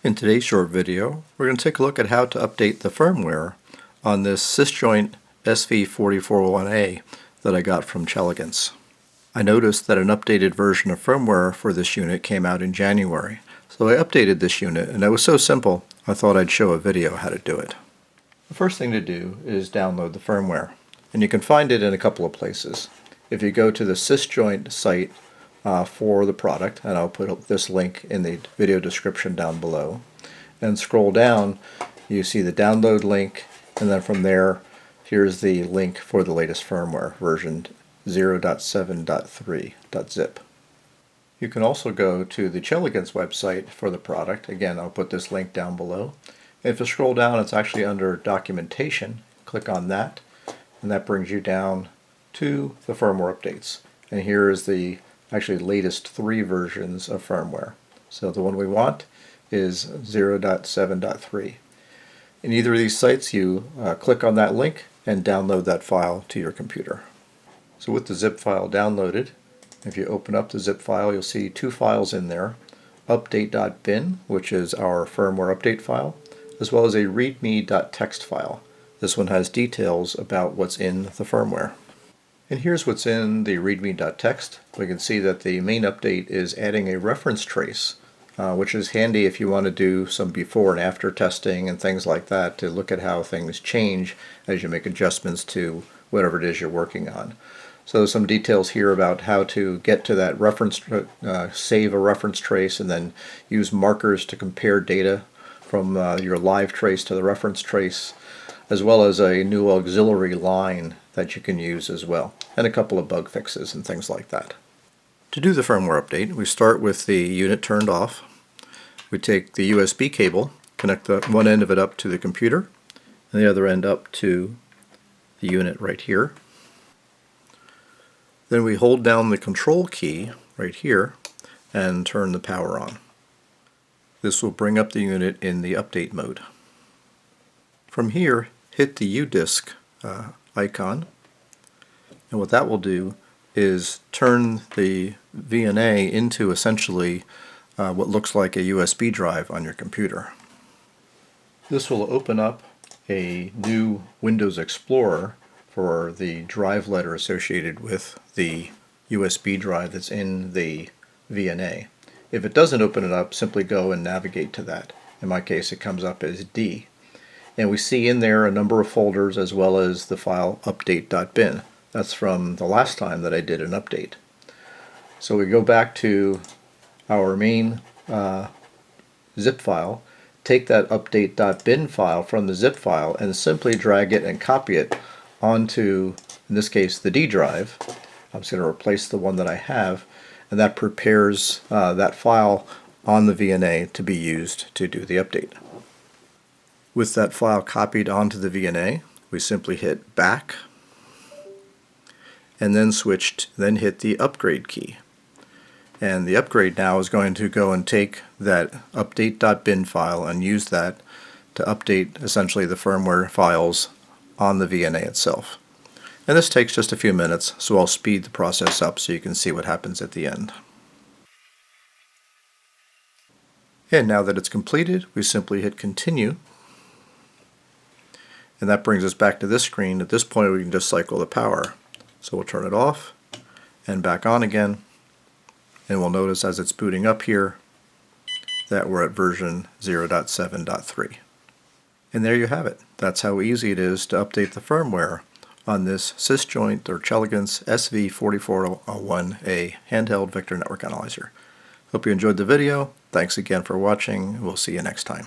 In today's short video, we're going to take a look at how to update the firmware on this Sysjoint SV4401A that I got from Chelegance. I noticed that an updated version of firmware for this unit came out in January, so I updated this unit, and it was so simple I thought I'd show a video how to do it. The first thing to do is download the firmware, and you can find it in a couple of places. If you go to the Sysjoint site for the product, and I'll put this link in the video description down below, and scroll down, you see the download link, and then from there here's the link for the latest firmware, version 0.7.3.zip. You can also go to the Chelegance website for the product. Again, I'll put this link down below. If you scroll down, it's actually under documentation. Click on that, and that brings you down to the firmware updates. And here is the actually latest 3 versions of firmware. So the one we want is 0.7.3. In either of these sites, you click on that link and download that file to your computer. So with the zip file downloaded, if you open up the zip file, you'll see 2 files in there: update.bin, which is our firmware update file, as well as a readme.txt file. This one has details about what's in the firmware. And here's what's in the readme.txt. We can see that the main update is adding a reference trace, which is handy if you want to do some before and after testing and things like that to look at how things change as you make adjustments to whatever it is you're working on. So some details here about how to get to that reference, save a reference trace, and then use markers to compare data from your live trace to the reference trace, as well as a new auxiliary line that you can use as well, and a couple of bug fixes and things like that. To do the firmware update, we start with the unit turned off. We take the USB cable, connect the one end of it up to the computer, and the other end up to the unit right here. Then we hold down the control key right here and turn the power on. This will bring up the unit in the update mode. From here, hit the U-disk icon, and what that will do is turn the VNA into essentially what looks like a USB drive on your computer. This will open up a new Windows Explorer for the drive letter associated with the USB drive that's in the VNA. If it doesn't open it up, simply go and navigate to that. In my case, it comes up as D. And we see in there a number of folders as well as the file update.bin. That's from the last time that I did an update. So we go back to our main zip file, take that update.bin file from the zip file and simply drag it and copy it onto, in this case, the D drive. I'm just going to replace the one that I have, and that prepares that file on the VNA to be used to do the update. With that file copied onto the VNA, we simply hit back and then hit the upgrade key. And the upgrade now is going to go and take that update.bin file and use that to update essentially the firmware files on the VNA itself. And this takes just a few minutes, so I'll speed the process up so you can see what happens at the end. And now that it's completed, we simply hit continue. And that brings us back to this screen. At this point, we can just cycle the power. So we'll turn it off and back on again. And we'll notice as it's booting up here that we're at version 0.7.3. And there you have it. That's how easy it is to update the firmware on this Sysjoint or Chelegance SV4401A handheld vector network analyzer. Hope you enjoyed the video. Thanks again for watching. We'll see you next time.